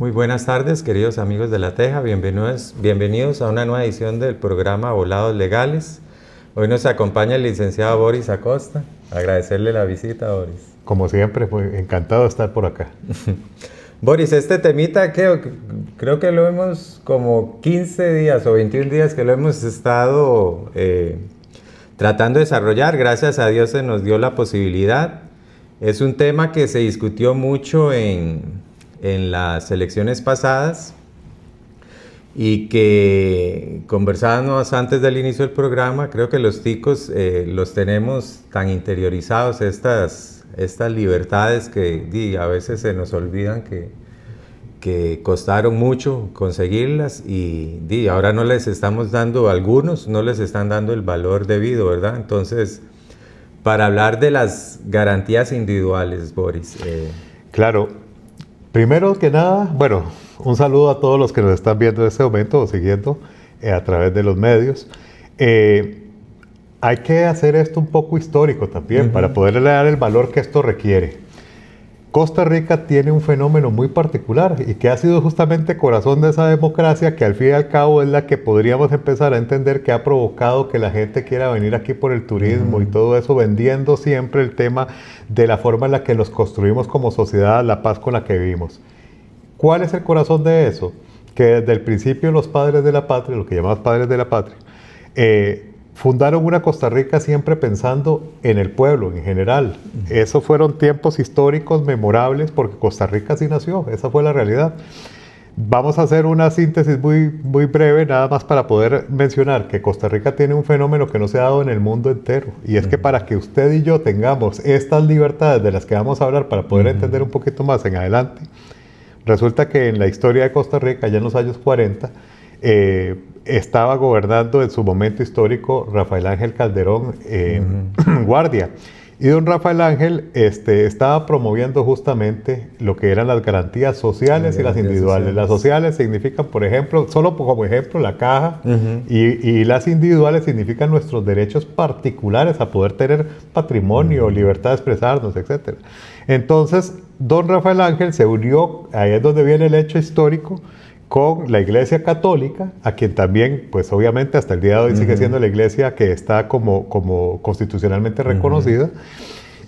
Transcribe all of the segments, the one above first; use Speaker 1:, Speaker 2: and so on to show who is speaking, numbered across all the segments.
Speaker 1: Muy buenas tardes, queridos amigos de La Teja. Bienvenidos a una nueva edición del programa Volados Legales. Hoy nos acompaña el licenciado Boris Acosta. Agradecerle la visita, Boris.
Speaker 2: Como siempre, pues, encantado de estar por acá.
Speaker 1: Boris, este temita creo que lo hemos como 15 días o 21 días que lo hemos estado tratando de desarrollar. Gracias a Dios se nos dio la posibilidad. Es un tema que se discutió mucho en las elecciones pasadas y que conversábamos antes del inicio del programa. Creo que los ticos los tenemos tan interiorizados, estas libertades que a veces se nos olvidan que costaron mucho conseguirlas y ahora no les estamos dando, algunos no les están dando el valor debido, ¿verdad? Entonces, para hablar de las garantías individuales, Boris.
Speaker 2: Claro, primero que nada, bueno, un saludo a todos los que nos están viendo en este momento o siguiendo a través de los medios. Hay que hacer esto un poco histórico también para poderle dar el valor que esto requiere. Costa Rica tiene un fenómeno muy particular y que ha sido justamente corazón de esa democracia que al fin y al cabo es la que podríamos empezar a entender que ha provocado que la gente quiera venir aquí por el turismo y todo eso, vendiendo siempre el tema de la forma en la que nos construimos como sociedad, la paz con la que vivimos. ¿Cuál es el corazón de eso? Que desde el principio los padres de la patria, lo que llamamos padres de la patria, fundaron una Costa Rica siempre pensando en el pueblo en general. Esos fueron tiempos históricos memorables porque Costa Rica sí nació, esa fue la realidad. Vamos a hacer una síntesis muy breve, nada más para poder mencionar que Costa Rica tiene un fenómeno que no se ha dado en el mundo entero, y es que para que usted y yo tengamos estas libertades de las que vamos a hablar para poder entender un poquito más en adelante, resulta que en la historia de Costa Rica, ya en los años 40, estaba gobernando en su momento histórico Rafael Ángel Calderón Guardia. Y don Rafael Ángel estaba promoviendo justamente lo que eran las garantías sociales y las individuales. Sociales. Las sociales significan, por ejemplo, solo como ejemplo, la caja, y las individuales significan nuestros derechos particulares a poder tener patrimonio, libertad de expresarnos, etc. Entonces, don Rafael Ángel se unió, ahí es donde viene el hecho histórico, con la Iglesia Católica, a quien también, pues obviamente hasta el día de hoy sigue siendo la iglesia que está como constitucionalmente reconocida,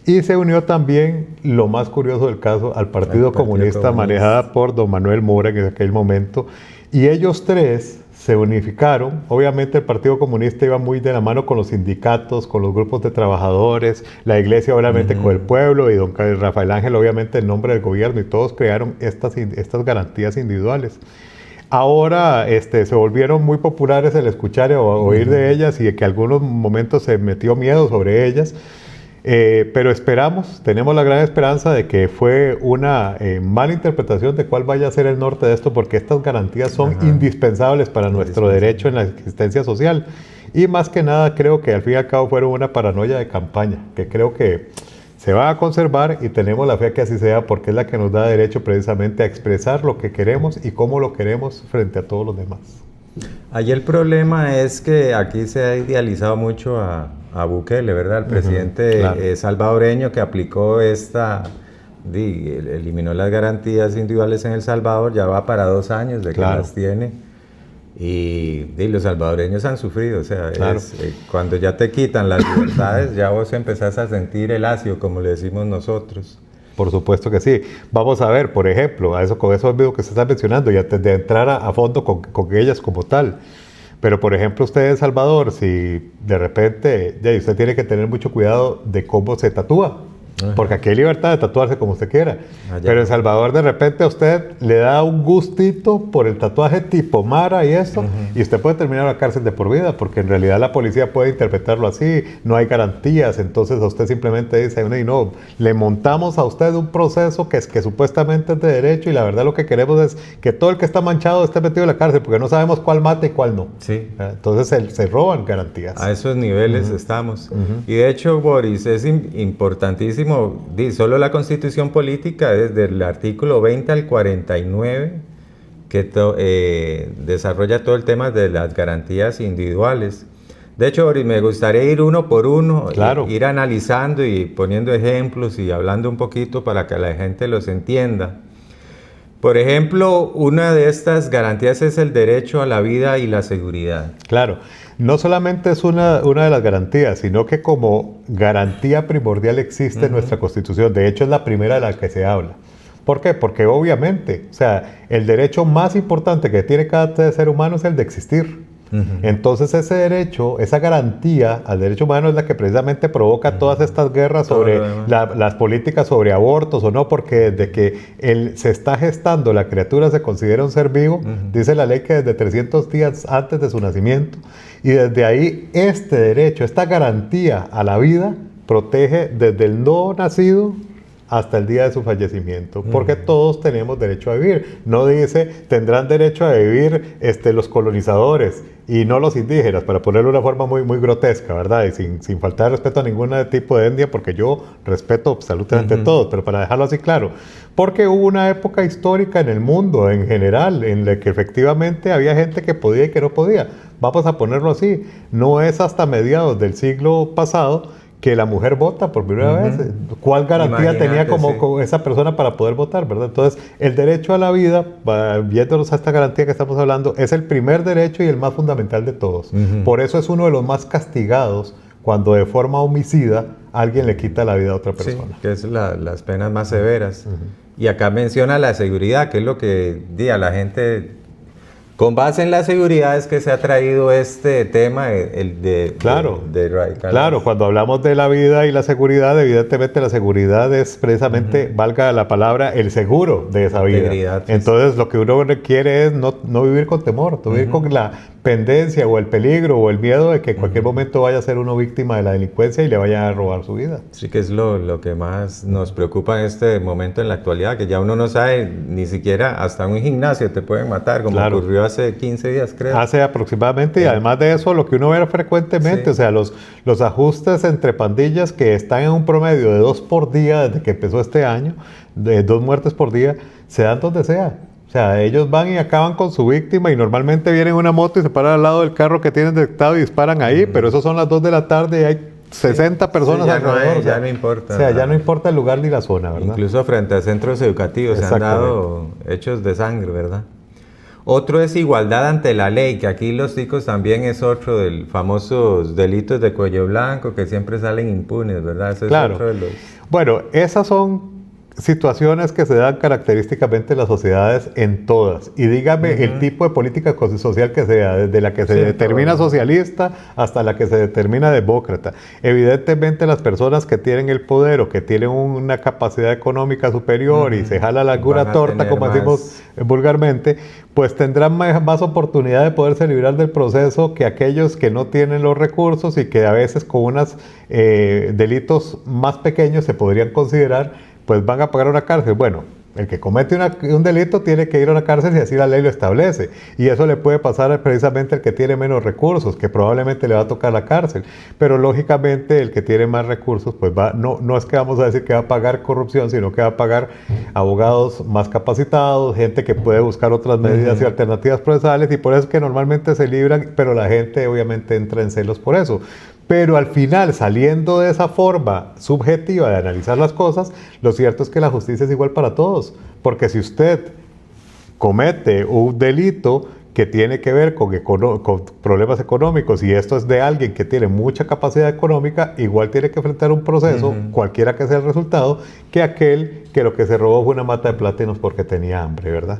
Speaker 2: y se unió también, lo más curioso del caso, al Partido Comunista manejada por don Manuel Mora en aquel momento, y ellos tres se unificaron. Obviamente el Partido Comunista iba muy de la mano con los sindicatos, con los grupos de trabajadores, la iglesia obviamente con el pueblo, y don Rafael Ángel obviamente en nombre del gobierno, y todos crearon estas garantías individuales. Ahora se volvieron muy populares el escuchar o oír de ellas, y que en algunos momentos se metió miedo sobre ellas, pero tenemos la gran esperanza de que fue una mala interpretación de cuál vaya a ser el norte de esto, porque estas garantías son indispensables para nuestro derecho en la existencia social, y más que nada creo que al fin y al cabo fueron una paranoia de campaña, que creo que se va a conservar, y tenemos la fe que así sea, porque es la que nos da derecho precisamente a expresar lo que queremos y cómo lo queremos frente a todos los demás.
Speaker 1: Ahí el problema es que aquí se ha idealizado mucho a Bukele, ¿verdad? El presidente salvadoreño que aplicó eliminó las garantías individuales en El Salvador, ya va para 2 años de que las tiene. Y los salvadoreños han sufrido, o sea, cuando ya te quitan las libertades, ya vos empezás a sentir el ácido, como le decimos nosotros.
Speaker 2: Por supuesto que sí. Vamos a ver, por ejemplo, con eso que se está mencionando, y antes de entrar a fondo con ellas como tal. Pero, por ejemplo, usted en El Salvador, si de repente, usted tiene que tener mucho cuidado de cómo se tatúa. Porque aquí hay libertad de tatuarse como usted quiera. Pero en Salvador de repente a usted le da un gustito por el tatuaje tipo Mara y eso, y usted puede terminar en la cárcel de por vida, porque en realidad la policía puede interpretarlo así, no hay garantías. Entonces a usted simplemente dice, no, le montamos a usted un proceso que supuestamente es de derecho, y la verdad lo que queremos es que todo el que está manchado esté metido en la cárcel, porque no sabemos cuál mata y cuál no.
Speaker 1: Sí.
Speaker 2: Entonces se roban garantías.
Speaker 1: A esos niveles estamos. Y de hecho, Boris, es importantísimo. Solo la Constitución Política, desde el artículo 20 al 49, que desarrolla todo el tema de las garantías individuales. De hecho, Boris, me gustaría ir uno por uno, ir analizando y poniendo ejemplos y hablando un poquito para que la gente los entienda. Por ejemplo, una de estas garantías es el derecho a la vida y la seguridad.
Speaker 2: Claro, no solamente es una de las garantías, sino que como garantía primordial existe en nuestra Constitución. De hecho, es la primera de la que se habla. ¿Por qué? Porque obviamente, o sea, el derecho más importante que tiene cada ser humano es el de existir. Entonces ese derecho, esa garantía al derecho humano es la que precisamente provoca todas estas guerras sobre las políticas sobre abortos o no, porque desde que se está gestando la criatura se considera un ser vivo, dice la ley que desde 300 días antes de su nacimiento, y desde ahí este derecho, esta garantía a la vida protege desde el no nacido hasta el día de su fallecimiento, porque todos tenemos derecho a vivir. No dice, tendrán derecho a vivir los colonizadores y no los indígenas, para ponerlo de una forma muy, muy grotesca, ¿verdad? Y sin faltar respeto a ningún tipo de etnia, porque yo respeto absolutamente todos, pero para dejarlo así claro, porque hubo una época histórica en el mundo en general, en la que efectivamente había gente que podía y que no podía. Vamos a ponerlo así, no es hasta mediados del siglo pasado que la mujer vota por primera vez. ¿Cuál garantía tenía como esa persona para poder votar, verdad? Entonces, el derecho a la vida, viéndonos a esta garantía que estamos hablando, es el primer derecho y el más fundamental de todos. Por eso es uno de los más castigados cuando de forma homicida alguien le quita la vida a otra persona.
Speaker 1: Sí, que es las penas más severas. Y acá menciona la seguridad, que es lo que a la gente... Con base en la seguridad es que se ha traído este tema de radicales.
Speaker 2: Claro, cuando hablamos de la vida y la seguridad, evidentemente la seguridad es precisamente, valga la palabra, el seguro de esa vida. Integridad, entonces lo que uno quiere es no vivir con temor, no vivir con la pendencia o el peligro o el miedo de que en cualquier momento vaya a ser uno víctima de la delincuencia y le vayan a robar su vida.
Speaker 1: Sí, que es lo que más nos preocupa en este momento en la actualidad, que ya uno no sabe, ni siquiera hasta un gimnasio te pueden matar, como ocurrió hace 15 días, creo.
Speaker 2: Hace aproximadamente, y además de eso, lo que uno ve frecuentemente, o sea, los ajustes entre pandillas que están en un promedio de 2 por día desde que empezó este año, de 2 muertes por día, se dan donde sea. O sea, ellos van y acaban con su víctima y normalmente vienen en una moto y se paran al lado del carro que tienen detectado y disparan ahí, pero eso son las 2 de la tarde y hay 60 personas alrededor.
Speaker 1: Ya no importa.
Speaker 2: O sea, ya no importa el lugar ni la zona, ¿verdad?
Speaker 1: Incluso frente a centros educativos se han dado hechos de sangre, ¿verdad? Otro es igualdad ante la ley, que aquí los ticos también es otro de los famosos delitos de cuello blanco que siempre salen impunes, ¿verdad? Ese es otro de los...
Speaker 2: Bueno, esas son situaciones que se dan característicamente en las sociedades en todas. Y dígame el tipo de política social que sea, desde la que se determina socialista hasta la que se determina demócrata. Evidentemente las personas que tienen el poder o que tienen una capacidad económica superior y se jala la alguna torta, como decimos vulgarmente, pues tendrán más oportunidad de poderse librar del proceso que aquellos que no tienen los recursos y que a veces con unos delitos más pequeños se podrían considerar, pues van a pagar una cárcel. Bueno, el que comete un delito tiene que ir a una cárcel si así la ley lo establece. Y eso le puede pasar precisamente al que tiene menos recursos, que probablemente le va a tocar la cárcel. Pero lógicamente el que tiene más recursos, pues no es que vamos a decir que va a pagar corrupción, sino que va a pagar abogados más capacitados, gente que puede buscar otras medidas y alternativas procesales, y por eso es que normalmente se libran, pero la gente obviamente entra en celos por eso. Pero al final, saliendo de esa forma subjetiva de analizar las cosas, lo cierto es que la justicia es igual para todos. Porque si usted comete un delito que tiene que ver con problemas económicos y esto es de alguien que tiene mucha capacidad económica, igual tiene que enfrentar un proceso, cualquiera que sea el resultado, que aquel que lo que se robó fue una mata de plátanos porque tenía hambre, ¿verdad?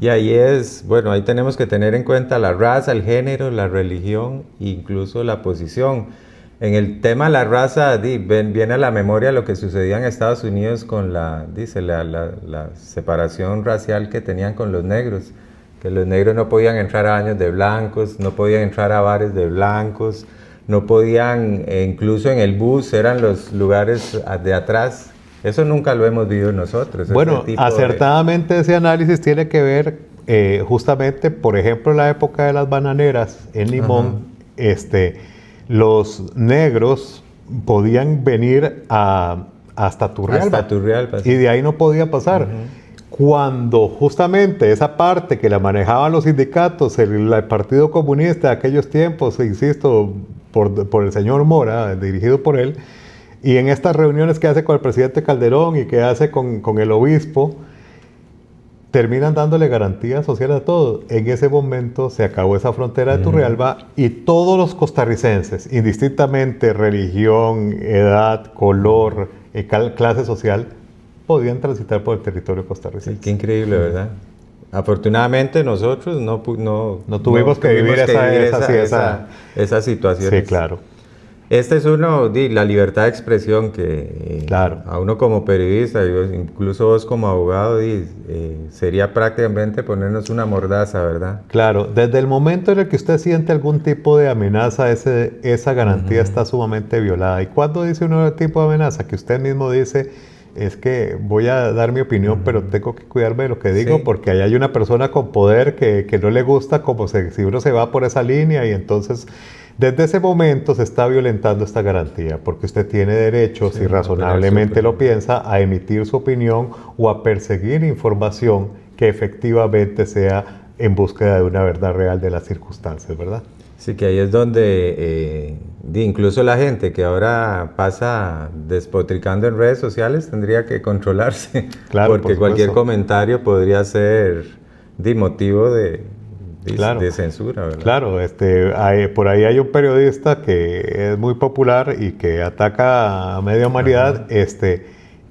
Speaker 1: Y ahí ahí tenemos que tener en cuenta la raza, el género, la religión e incluso la posición. En el tema de la raza, viene a la memoria lo que sucedía en Estados Unidos con la separación racial que tenían con los negros, que los negros no podían entrar a baños de blancos, no podían entrar a bares de blancos, no podían, incluso en el bus eran los lugares de atrás. Eso nunca lo hemos vivido nosotros.
Speaker 2: Bueno, acertadamente ese análisis tiene que ver justamente, por ejemplo, en la época de las bananeras en Limón, los negros podían venir hasta Turrialba. Y de ahí no podía pasar. Cuando justamente esa parte que la manejaban los sindicatos, el Partido Comunista de aquellos tiempos, insisto, por el señor Mora, dirigido por él, y en estas reuniones que hace con el presidente Calderón y que hace con el obispo, terminan dándole garantías sociales a todos. En ese momento se acabó esa frontera de Turrialba y todos los costarricenses, indistintamente religión, edad, color, clase social, podían transitar por el territorio costarricense.
Speaker 1: Sí, qué increíble, ¿verdad? Afortunadamente nosotros no
Speaker 2: tuvimos que vivir
Speaker 1: esa situación.
Speaker 2: Sí, claro.
Speaker 1: Este es la libertad de expresión que
Speaker 2: claro.
Speaker 1: A uno como periodista, incluso vos como abogado, sería prácticamente ponernos una mordaza, ¿verdad?
Speaker 2: Claro, desde el momento en el que usted siente algún tipo de amenaza, esa garantía está sumamente violada. ¿Y cuándo dice uno tipo de amenaza? Que usted mismo dice, es que voy a dar mi opinión, pero tengo que cuidarme de lo que digo, porque ahí hay una persona con poder que no le gusta si uno se va por esa línea y entonces... Desde ese momento se está violentando esta garantía, porque usted tiene derecho, si razonablemente lo piensa, a emitir su opinión o a perseguir información que efectivamente sea en búsqueda de una verdad real de las circunstancias, ¿verdad?
Speaker 1: Sí, que ahí es donde incluso la gente que ahora pasa despotricando en redes sociales tendría que controlarse, claro, porque cualquier comentario podría ser motivo de censura, ¿verdad?
Speaker 2: Claro, por ahí hay un periodista que es muy popular y que ataca a media humanidad,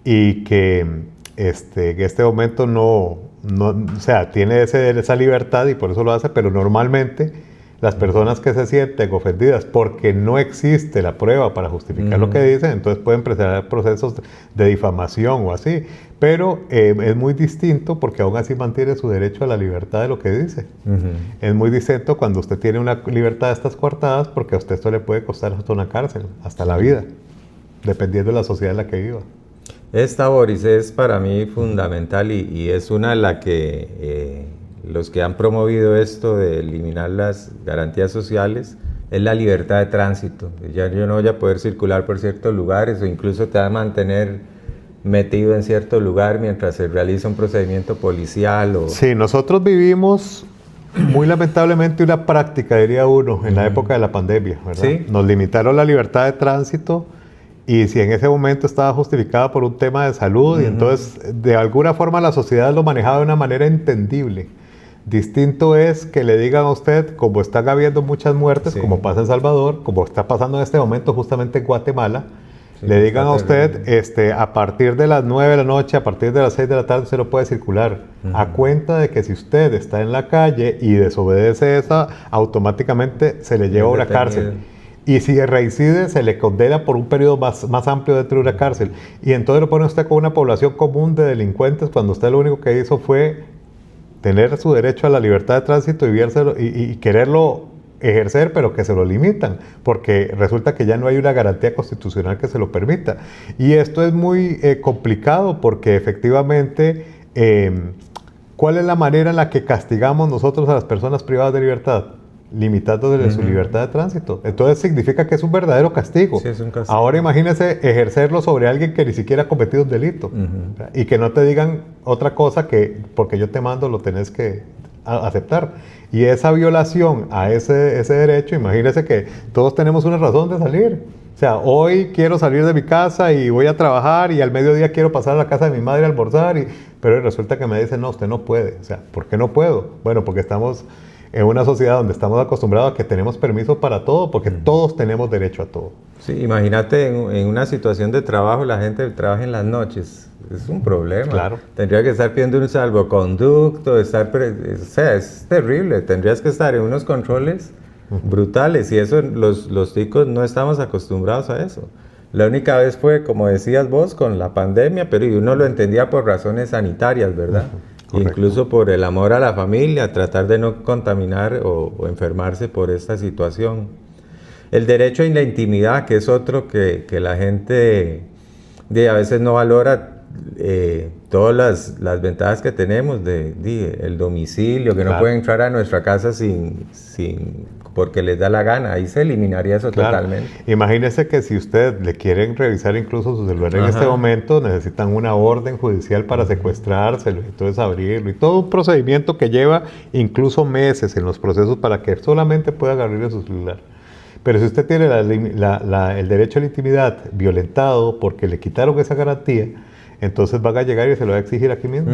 Speaker 2: y que en este momento o sea, tiene esa libertad y por eso lo hace, pero normalmente las personas que se sienten ofendidas porque no existe la prueba para justificar lo que dicen, entonces pueden presentar procesos de difamación o así. Pero es muy distinto porque aún así mantiene su derecho a la libertad de lo que dice. Es muy distinto cuando usted tiene una libertad de estas coartadas, porque a usted esto le puede costar hasta una cárcel, hasta la vida, dependiendo de la sociedad en la que viva.
Speaker 1: Esta, Boris, es para mí fundamental y es una de las que los que han promovido esto de eliminar las garantías sociales es la libertad de tránsito. Ya yo no voy a poder circular por ciertos lugares o incluso te va a mantener metido en cierto lugar mientras se realiza un procedimiento policial.
Speaker 2: Sí, nosotros vivimos muy lamentablemente una práctica, diría uno, en la época de la pandemia, ¿verdad? ¿Sí? Nos limitaron la libertad de tránsito y si en ese momento estaba justificada por un tema de salud y entonces de alguna forma la sociedad lo manejaba de una manera entendible. Distinto es que le digan a usted, como están habiendo muchas muertes, como pasa en Salvador, como está pasando en este momento justamente en Guatemala, le digan a usted, a partir de las 9 de la noche, a partir de las 6 de la tarde, usted no puede circular. A cuenta de que si usted está en la calle y desobedece esa, automáticamente se le lleva a una cárcel. Y si reincide, se le condena por un periodo más amplio dentro de una cárcel. Y entonces lo pone usted con una población común de delincuentes cuando usted lo único que hizo fue tener su derecho a la libertad de tránsito y quererlo ejercer, pero que se lo limitan, porque resulta que ya no hay una garantía constitucional que se lo permita. Y esto es muy complicado porque efectivamente, ¿cuál es la manera en la que castigamos nosotros a las personas privadas de libertad? Limitándole su libertad de tránsito. Entonces significa que es un verdadero castigo.
Speaker 1: Sí, es un castigo.
Speaker 2: Ahora imagínese ejercerlo sobre alguien que ni siquiera ha cometido un delito y que no te digan otra cosa que porque yo te mando lo tenés que aceptar. Y esa violación a ese derecho, imagínese que todos tenemos una razón de salir. O sea, hoy quiero salir de mi casa y voy a trabajar y al mediodía quiero pasar a la casa de mi madre a almorzar, pero resulta que me dicen, no, usted no puede. O sea, ¿por qué no puedo? Bueno, porque estamos en una sociedad donde estamos acostumbrados a que tenemos permiso para todo, porque todos tenemos derecho a todo.
Speaker 1: Sí, imagínate en una situación de trabajo, la gente trabaja en las noches. Es un problema.
Speaker 2: Claro.
Speaker 1: Tendría que estar pidiendo un salvoconducto, o sea, es terrible. Tendrías que estar en unos controles brutales y eso los ticos no estamos acostumbrados a eso. La única vez fue, como decías vos, con la pandemia, pero uno lo entendía por razones sanitarias, ¿verdad? Incluso por el amor a la familia, tratar de no contaminar o enfermarse por esta situación. El derecho a la intimidad, que es otro que la gente a veces no valora, todas las ventajas que tenemos el domicilio, que no pueden entrar a nuestra casa porque les da la gana, ahí se eliminaría eso totalmente.
Speaker 2: Imagínese que si usted le quieren revisar incluso su celular en este momento, necesitan una orden judicial para secuestrárselo, entonces abrirlo, y todo un procedimiento que lleva incluso meses en los procesos para que solamente pueda abrirle su celular. Pero si usted tiene el derecho a la intimidad violentado porque le quitaron esa garantía, entonces van a llegar y se lo va a exigir aquí mismo.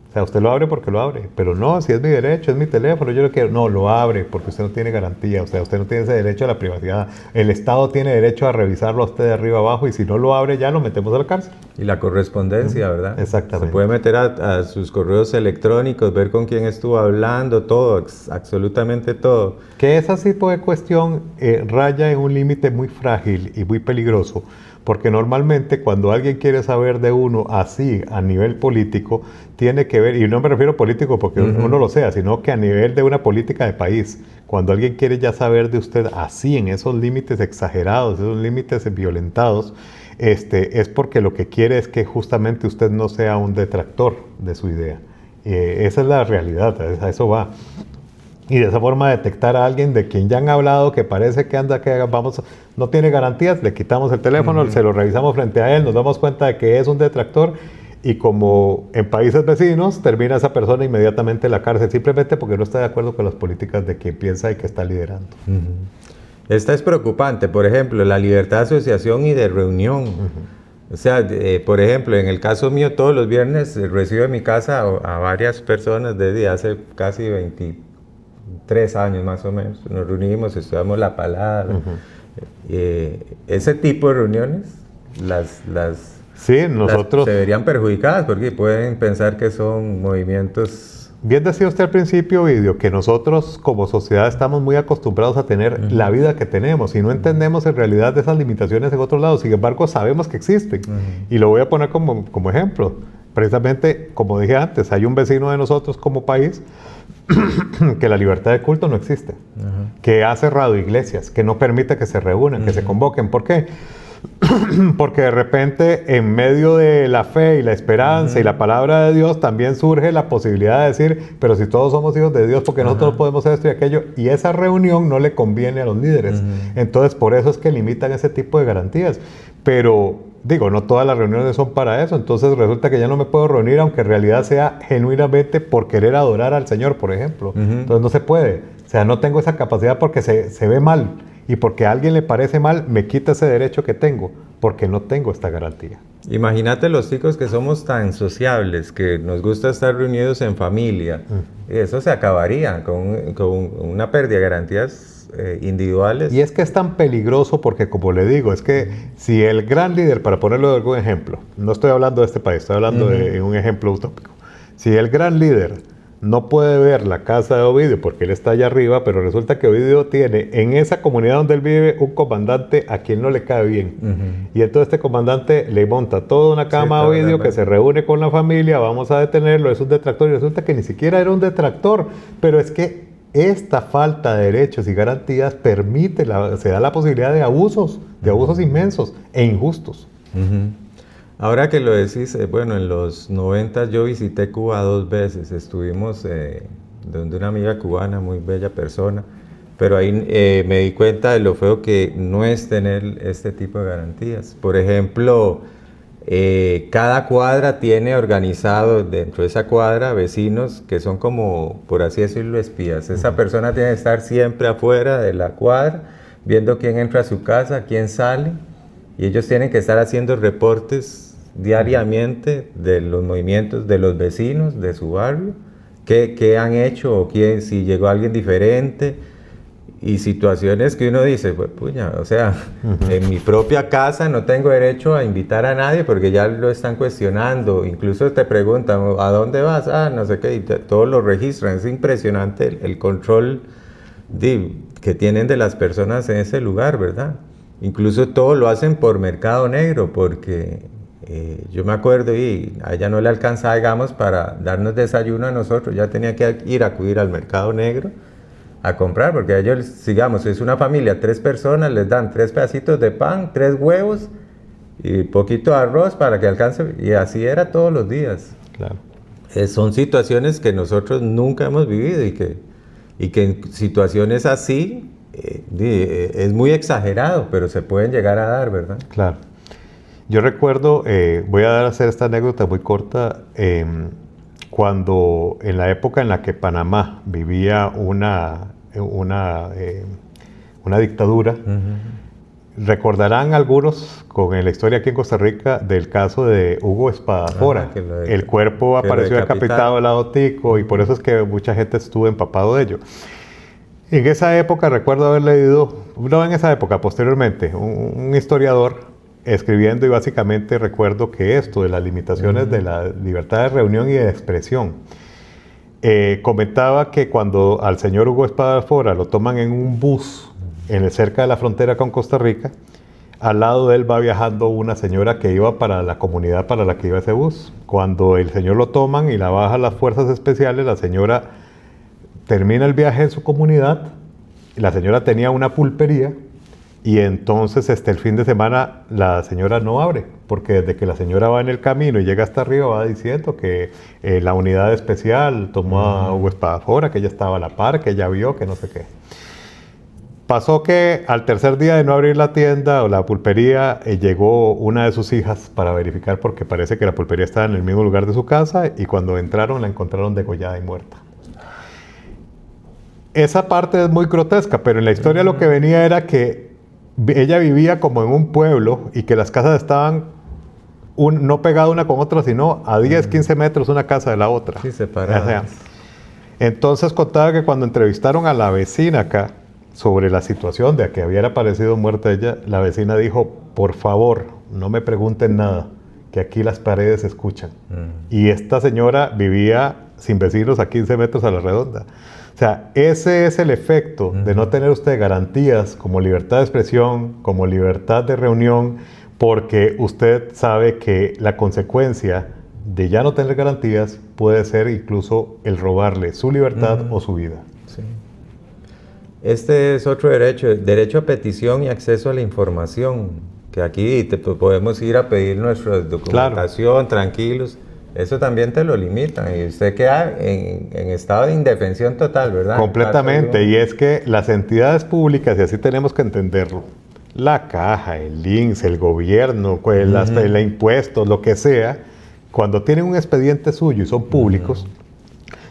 Speaker 2: O sea, usted lo abre porque lo abre, pero no, si es mi derecho, es mi teléfono, yo lo quiero. No, lo abre porque usted no tiene garantía, o sea, usted no tiene ese derecho a la privacidad. El Estado tiene derecho a revisarlo a usted de arriba abajo y si no lo abre ya lo metemos a la cárcel.
Speaker 1: Y la correspondencia, ¿verdad?
Speaker 2: Exactamente.
Speaker 1: Se puede meter a sus correos electrónicos, ver con quién estuvo hablando, todo, absolutamente todo.
Speaker 2: Que ese tipo de cuestión raya en un límite muy frágil y muy peligroso, porque normalmente cuando alguien quiere saber de uno así a nivel político, tiene que ver, y no me refiero a político porque uno lo sea, sino que a nivel de una política de país, cuando alguien quiere ya saber de usted así, en esos límites exagerados, esos límites violentados, es porque lo que quiere es que justamente usted no sea un detractor de su idea. Esa es la realidad, a eso va. Y de esa forma detectar a alguien de quien ya han hablado, que parece que anda, que vamos, no tiene garantías, le quitamos el teléfono, se lo revisamos frente a él, nos damos cuenta de que es un detractor y como en países vecinos, termina esa persona inmediatamente en la cárcel, simplemente porque no está de acuerdo con las políticas de quien piensa y que está liderando.
Speaker 1: Esta es preocupante, por ejemplo, la libertad de asociación y de reunión. O sea, por ejemplo, en el caso mío, todos los viernes recibo en mi casa a varias personas desde hace casi 23 años más o menos. Nos reunimos, estudiamos la palabra. Ese tipo de reuniones,
Speaker 2: sí, nosotros
Speaker 1: se verían perjudicadas porque pueden pensar que son movimientos.
Speaker 2: Bien decía usted al principio, Ovidio, que nosotros como sociedad estamos muy acostumbrados a tener la vida que tenemos y no entendemos en realidad esas limitaciones en otros lados. Sin embargo, sabemos que existen. Y lo voy a poner como ejemplo. Precisamente, como dije antes, hay un vecino de nosotros como país que la libertad de culto no existe, que ha cerrado iglesias, que no permite que se reúnan, que se convoquen. ¿Por qué? Porque de repente en medio de la fe y la esperanza y la palabra de Dios también surge la posibilidad de decir, pero si todos somos hijos de Dios, porque nosotros podemos hacer esto y aquello, y esa reunión no le conviene a los líderes. Entonces por eso es que limitan ese tipo de garantías. Pero digo, no todas las reuniones son para eso, entonces resulta que ya no me puedo reunir aunque en realidad sea genuinamente por querer adorar al Señor, por ejemplo. Entonces no se puede, o sea, no tengo esa capacidad porque se ve mal. Y porque a alguien le parece mal, me quita ese derecho que tengo, porque no tengo esta garantía.
Speaker 1: Imagínate los chicos que somos tan sociables, que nos gusta estar reunidos en familia. Eso se acabaría con una pérdida de garantías individuales.
Speaker 2: Y es que es tan peligroso porque, como le digo, es que si el gran líder, para ponerlo de algún ejemplo, no estoy hablando de este país, estoy hablando de un ejemplo utópico. Si el gran líder no puede ver la casa de Ovidio porque él está allá arriba, pero resulta que Ovidio tiene en esa comunidad donde él vive un comandante a quien no le cae bien. Y entonces este comandante le monta toda una cama a Ovidio que se reúne con la familia, vamos a detenerlo, es un detractor y resulta que ni siquiera era un detractor, pero es que esta falta de derechos y garantías se da la posibilidad de abusos inmensos e injustos.
Speaker 1: Ahora que lo decís, bueno, en los 90 yo visité Cuba 2 veces, estuvimos donde una amiga cubana, muy bella persona, pero ahí me di cuenta de lo feo que no es tener este tipo de garantías. Por ejemplo, cada cuadra tiene organizado dentro de esa cuadra vecinos que son como, por así decirlo, espías. Esa persona tiene que estar siempre afuera de la cuadra, viendo quién entra a su casa, quién sale, y ellos tienen que estar haciendo reportes diariamente de los movimientos de los vecinos de su barrio, qué han hecho o si llegó alguien diferente, y situaciones que uno dice, pues puña, o sea, en mi propia casa no tengo derecho a invitar a nadie porque ya lo están cuestionando, incluso te preguntan, ¿a dónde vas? No sé qué, y todo lo registran. Es impresionante el control que tienen de las personas en ese lugar, ¿verdad? Incluso todo lo hacen por mercado negro, porque yo me acuerdo y a ella no le alcanzaba, digamos, para darnos desayuno a nosotros, ya tenía que acudir al mercado negro a comprar, porque a ellos, digamos, es una familia, 3 personas, les dan 3 pedacitos de pan, 3 huevos y poquito de arroz para que alcance, y así era todos los días.
Speaker 2: Claro.
Speaker 1: Son situaciones que nosotros nunca hemos vivido y que en situaciones así es muy exagerado, pero se pueden llegar a dar, ¿verdad?
Speaker 2: Claro. Yo recuerdo, voy a hacer esta anécdota muy corta, cuando en la época en la que Panamá vivía una dictadura, Recordarán algunos con la historia aquí en Costa Rica del caso de Hugo Espadafora. El cuerpo apareció decapitado al lado tico y por eso es que mucha gente estuvo empapado de ello. En esa época recuerdo haber leído, no en esa época, posteriormente, un historiador escribiendo y básicamente recuerdo que esto de las limitaciones de la libertad de reunión y de expresión, comentaba que cuando al señor Hugo Espadafora lo toman en un bus cerca de la frontera con Costa Rica, al lado de él va viajando una señora que iba para la comunidad para la que iba ese bus. Cuando el señor lo toman y la bajan las fuerzas especiales, la señora termina el viaje en su comunidad, la señora tenía una pulpería y entonces el fin de semana la señora no abre, porque desde que la señora va en el camino y llega hasta arriba va diciendo que la unidad especial tomó a Hugo Espadafora, que ella estaba a la par, que ella vio, que no sé qué. Pasó que al tercer día de no abrir la tienda o la pulpería, llegó una de sus hijas para verificar porque parece que la pulpería estaba en el mismo lugar de su casa y cuando entraron la encontraron degollada y muerta. Esa parte es muy grotesca, pero en la historia lo que venía era que ella vivía como en un pueblo y que las casas estaban no pegadas una con otra, sino a 10, 15 metros una casa de la otra.
Speaker 1: Sí, separadas.
Speaker 2: O sea, entonces contaba que cuando entrevistaron a la vecina acá, sobre la situación de que había aparecido muerta ella, la vecina dijo, por favor, no me pregunten nada, que aquí las paredes se escuchan. Y esta señora vivía sin vecinos a 15 metros a la redonda. O sea, ese es el efecto de no tener usted garantías como libertad de expresión, como libertad de reunión, porque usted sabe que la consecuencia de ya no tener garantías puede ser incluso el robarle su libertad o su vida.
Speaker 1: Sí. Este es otro derecho a petición y acceso a la información, que aquí podemos ir a pedir nuestra documentación, tranquilos. Eso también te lo limitan y usted queda en estado de indefensión total, ¿verdad?
Speaker 2: Completamente, y es que las entidades públicas, y así tenemos que entenderlo, la caja, el INSS, el gobierno, el impuestos, lo que sea, cuando tienen un expediente suyo y son públicos,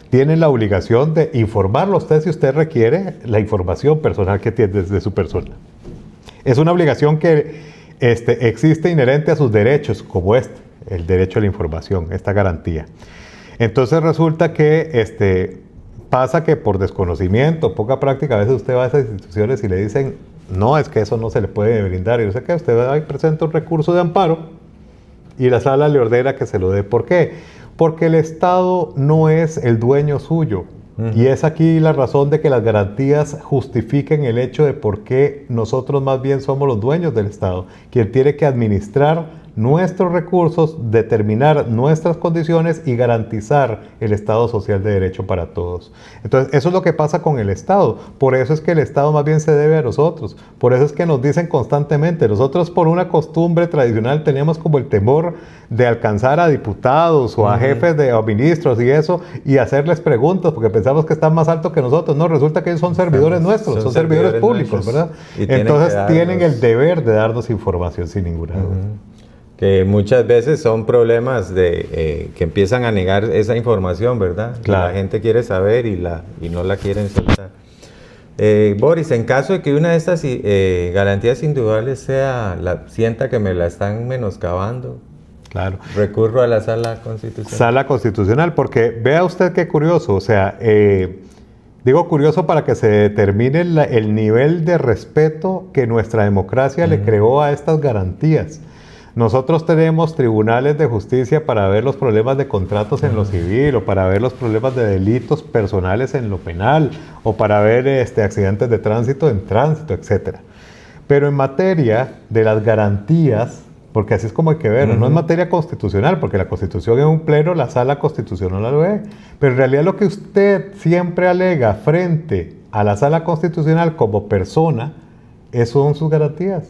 Speaker 2: tienen la obligación de informarlo a usted si usted requiere la información personal que tiene de su persona. Es una obligación que existe inherente a sus derechos, como el derecho a la información, esta garantía. Entonces resulta que pasa que por desconocimiento, poca práctica, a veces usted va a esas instituciones y le dicen, no, es que eso no se le puede brindar. Y yo sé que usted va y presenta un recurso de amparo y la sala le ordena que se lo dé. ¿Por qué? Porque el Estado no es el dueño suyo. Y es aquí la razón de que las garantías justifiquen el hecho de por qué nosotros más bien somos los dueños del Estado, quien tiene que administrar nuestros recursos, determinar nuestras condiciones y garantizar el Estado social de derecho para todos. Entonces, eso es lo que pasa con el Estado. Por eso es que el Estado más bien se debe a nosotros. Por eso es que nos dicen constantemente, nosotros por una costumbre tradicional teníamos como el temor de alcanzar a diputados o a jefes o ministros y eso, y hacerles preguntas, porque pensamos que están más altos que nosotros. No, resulta que ellos son servidores nuestros, son servidores públicos, ¿verdad? Entonces tienen el deber de darnos información sin ninguna duda.
Speaker 1: Que muchas veces son problemas que empiezan a negar esa información, ¿verdad?
Speaker 2: Claro.
Speaker 1: La gente quiere saber y no la quieren soltar. Boris, en caso de que una de estas garantías individuales sienta que me la están menoscabando,
Speaker 2: claro,
Speaker 1: recurro a la Sala Constitucional.
Speaker 2: Sala Constitucional, porque vea usted qué curioso, o sea, digo curioso para que se determine el nivel de respeto que nuestra democracia le creó a estas garantías. Nosotros tenemos tribunales de justicia para ver los problemas de contratos en lo civil, o para ver los problemas de delitos personales en lo penal, o para ver accidentes de tránsito en tránsito, etc. Pero en materia de las garantías, porque así es como hay que verlo, no es materia constitucional, porque la Constitución es un pleno, la Sala Constitucional lo ve, pero en realidad lo que usted siempre alega frente a la Sala Constitucional como persona, son sus garantías.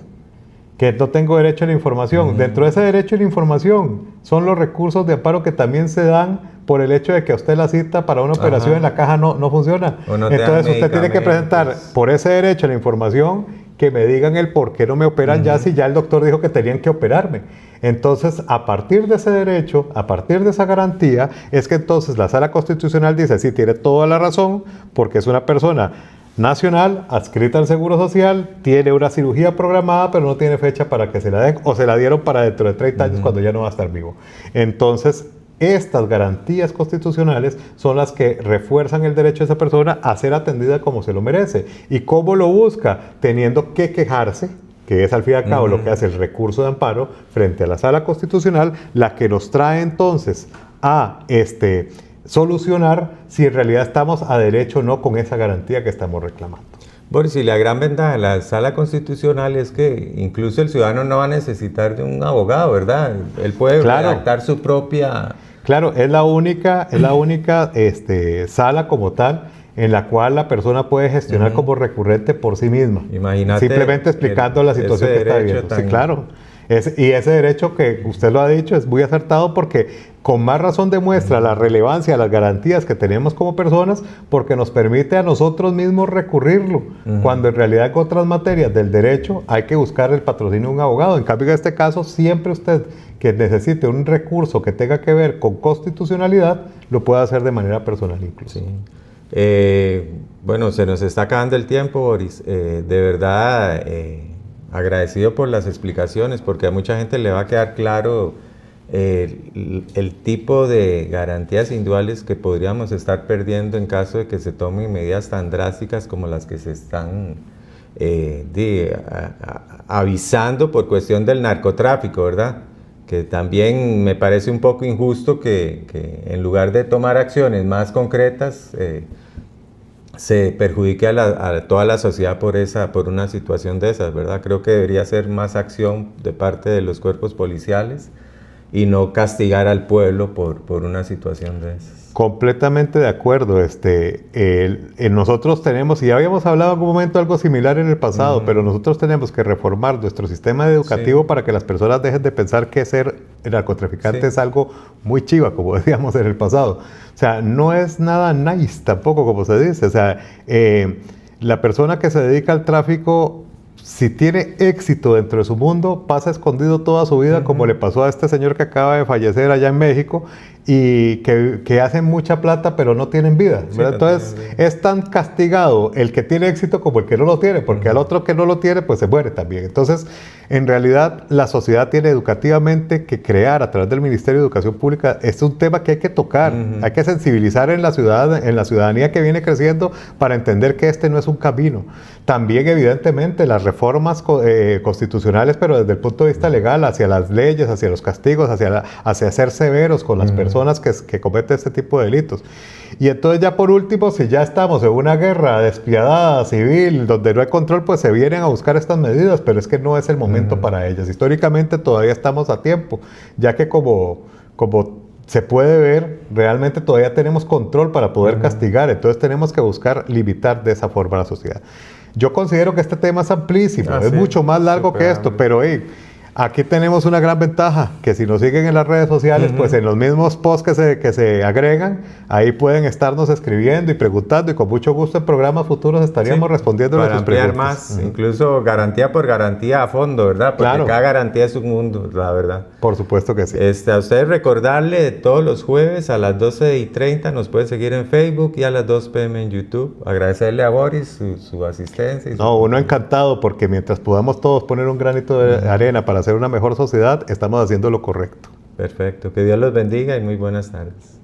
Speaker 2: Que no tengo derecho a la información. Dentro de ese derecho a la información son los recursos de amparo que también se dan por el hecho de que a usted la cita para una operación en la caja no funciona. Entonces usted tiene que presentar por ese derecho a la información que me digan el por qué no me operan ya si ya el doctor dijo que tenían que operarme. Entonces, a partir de ese derecho, a partir de esa garantía, es que entonces la Sala Constitucional dice, sí, tiene toda la razón, porque es una persona nacional, adscrita al Seguro Social, tiene una cirugía programada, pero no tiene fecha para que se la den, o se la dieron para dentro de 30 años cuando ya no va a estar vivo. Entonces, estas garantías constitucionales son las que refuerzan el derecho de esa persona a ser atendida como se lo merece. ¿Y cómo lo busca? Teniendo que quejarse, que es al fin y al cabo lo que hace el recurso de amparo frente a la Sala Constitucional, la que nos trae entonces a solucionar si en realidad estamos a derecho o no con esa garantía que estamos reclamando.
Speaker 1: Boris, y la gran ventaja de la Sala Constitucional es que incluso el ciudadano no va a necesitar de un abogado, ¿verdad? Él puede redactar su propia...
Speaker 2: Claro, es la única sala como tal en la cual la persona puede gestionar como recurrente por sí misma.
Speaker 1: Imagínate.
Speaker 2: Simplemente explicando la situación que está viviendo. Sí, claro. Y ese derecho que usted lo ha dicho es muy acertado porque con más razón demuestra la relevancia de las garantías que tenemos como personas porque nos permite a nosotros mismos recurrirlo, cuando en realidad en otras materias del derecho hay que buscar el patrocinio de un abogado. En cambio, en este caso, siempre usted que necesite un recurso que tenga que ver con constitucionalidad, lo puede hacer de manera personal incluso.
Speaker 1: Sí. Bueno, se nos está acabando el tiempo, Boris. De verdad, agradecido por las explicaciones, porque a mucha gente le va a quedar claro el tipo de garantías individuales que podríamos estar perdiendo en caso de que se tomen medidas tan drásticas como las que se están avisando por cuestión del narcotráfico, ¿verdad? Que también me parece un poco injusto que en lugar de tomar acciones más concretas se perjudique a toda la sociedad por una situación de esas, ¿verdad? Creo que debería ser más acción de parte de los cuerpos policiales y no castigar al pueblo por una situación de esas.
Speaker 2: Completamente de acuerdo. Nosotros tenemos, y ya habíamos hablado en algún momento algo similar en el pasado, pero nosotros tenemos que reformar nuestro sistema educativo para que las personas dejen de pensar que ser narcotraficante es algo muy chiva, como decíamos en el pasado. O sea, no es nada nice tampoco, como se dice. O sea, la persona que se dedica al tráfico, si tiene éxito dentro de su mundo, pasa escondido toda su vida, como le pasó a este señor que acaba de fallecer allá en México, y que hacen mucha plata pero no tienen vida, ¿verdad? Sí, entonces es tan castigado el que tiene éxito como el que no lo tiene, porque al otro que no lo tiene pues se muere también. Entonces en realidad la sociedad tiene educativamente que crear a través del Ministerio de Educación Pública, es un tema que hay que tocar, hay que sensibilizar en la ciudadanía que viene creciendo para entender que este no es un camino. También evidentemente las reformas constitucionales, pero desde el punto de vista legal, hacia las leyes, hacia los castigos, hacia ser severos con las personas que cometen este tipo de delitos. Y entonces ya por último, si ya estamos en una guerra despiadada, civil, donde no hay control, pues se vienen a buscar estas medidas, pero es que no es el momento para ellas. Históricamente todavía estamos a tiempo, ya que como se puede ver, realmente todavía tenemos control para poder castigar, entonces tenemos que buscar limitar de esa forma a la sociedad. Yo considero que este tema es amplísimo, es mucho más largo que esto, pero aquí tenemos una gran ventaja, que si nos siguen en las redes sociales, pues en los mismos posts que se agregan, ahí pueden estarnos escribiendo y preguntando, y con mucho gusto en programas futuros estaríamos respondiendo a sus preguntas.
Speaker 1: Para ampliar más, incluso garantía por garantía a fondo, ¿verdad? Porque cada garantía es un mundo, la verdad.
Speaker 2: Por supuesto que sí.
Speaker 1: A ustedes recordarle, todos los jueves a las 12:30 nos pueden seguir en Facebook y a las 2 p.m. en YouTube. Agradecerle a Boris su asistencia.
Speaker 2: Uno encantado, porque mientras podamos todos poner un granito de arena para hacer una mejor sociedad, estamos haciendo lo correcto.
Speaker 1: Perfecto, que Dios los bendiga y muy buenas tardes.